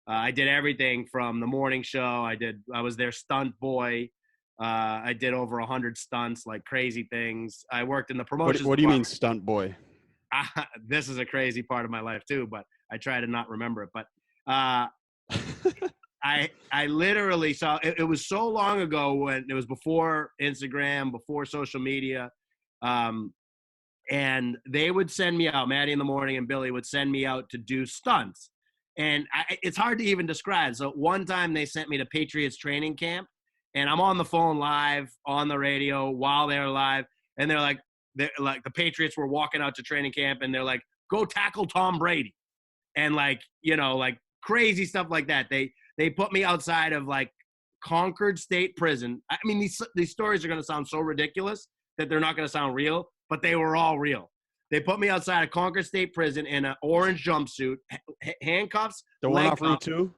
I did everything from the morning show. I was their stunt boy. I did over 100 stunts, like crazy things. I worked in the promotions. What do you mean stunt boy? This is a crazy part of my life too, but I try to not remember it. But I literally saw it was so long ago when it was before Instagram, before social media. And they would send me out, Maddie in the morning and Billy would send me out to do stunts. And it's hard to even describe. So one time they sent me to Patriots training camp, and I'm on the phone live on the radio while they're live. And they're like the Patriots were walking out to training camp, and they're like, go tackle Tom Brady. And like crazy stuff like that. They put me outside of like Concord State Prison. I mean, these stories are going to sound so ridiculous that they're not going to sound real, but they were all real. They put me outside of Concord State Prison in an orange jumpsuit, handcuffs. The one off Route 2?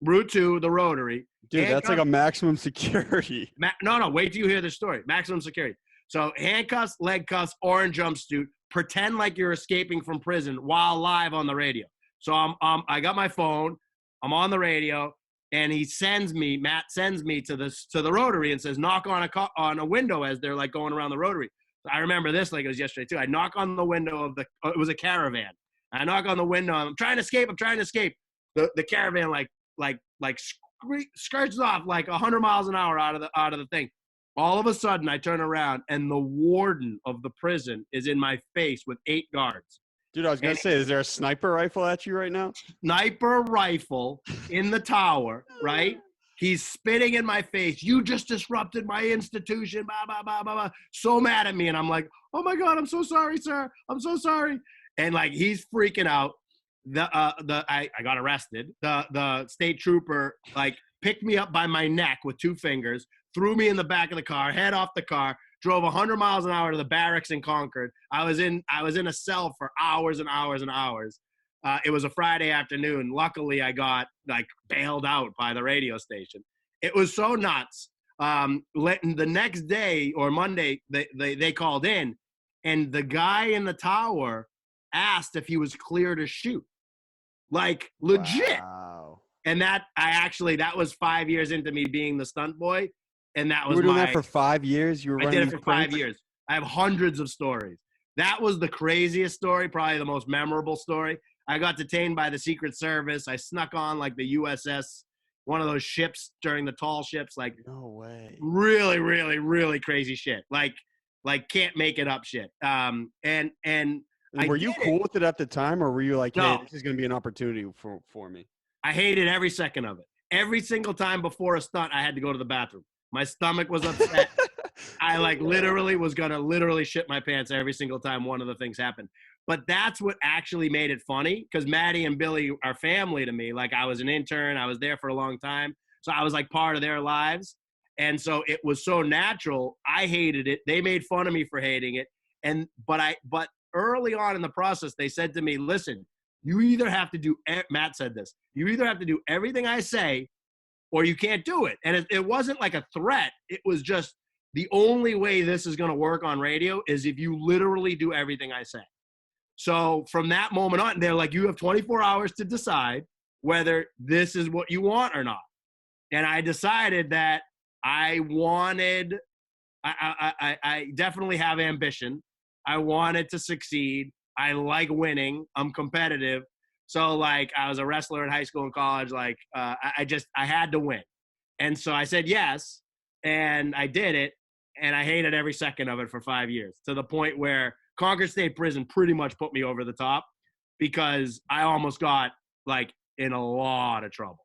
Route 2, the Rotary. Dude, that's like a maximum security. No, wait till you hear the story. Maximum security. So handcuffs, leg cuffs, orange jumpsuit. Pretend like you're escaping from prison while live on the radio. So I got my phone. I'm on the radio, and Matt sends me to the Rotary and says, knock on a window as they're like going around the Rotary. I remember this like it was yesterday too. I knock on the window of it was a caravan. I knock on the window. I'm trying to escape. The caravan like skirts off like 100 miles an hour out of the thing. All of a sudden, I turn around and the warden of the prison is in my face with 8 guards. Dude, I was gonna say, is there a sniper rifle at you right now? Sniper rifle in the tower, right? He's spitting in my face. You just disrupted my institution. Blah, blah, blah, blah, blah. So mad at me. And I'm like, oh my God, I'm so sorry, sir. I'm so sorry. And like, he's freaking out. I got arrested. The state trooper like picked me up by my neck with 2 fingers, threw me in the back of the car, head off the car, drove 100 miles an hour to the barracks in Concord. I was in a cell for hours and hours and hours. It was a Friday afternoon. Luckily, I got like bailed out by the radio station. It was so nuts. The next day or Monday, they called in, and the guy in the tower asked if he was clear to shoot, like legit. Wow. And that was 5 years into me being the stunt boy, and that was you were doing that for 5 years. I did it for 5 years. I have hundreds of stories. That was the craziest story, probably the most memorable story. I got detained by the Secret Service. I snuck on like the USS, one of those ships during the tall ships. Like, no way. Really, really, really crazy shit. Like can't make it up shit. And were you cool with it at the time, or were you like, hey, no, this is going to be an opportunity for me? I hated every second of it. Every single time before a stunt, I had to go to the bathroom. My stomach was upset. I like literally was going to shit my pants every single time one of the things happened. But that's what actually made it funny, because Maddie and Billy are family to me. Like, I was an intern. I was there for a long time. So I was like part of their lives. And so it was so natural. I hated it. They made fun of me for hating it. But early on in the process, they said to me, listen, you either have to do, Matt said this, you either have to do everything I say or you can't do it. And it wasn't like a threat. It was just the only way this is going to work on radio is if you literally do everything I say. So from that moment on, they're like, you have 24 hours to decide whether this is what you want or not. And I decided that I definitely have ambition. I wanted to succeed. I like winning. I'm competitive. So like, I was a wrestler in high school and college. Like, I had to win. And so I said yes, and I did it. And I hated every second of it for 5 years, to the point where Concord State Prison pretty much put me over the top, because I almost got like in a lot of trouble.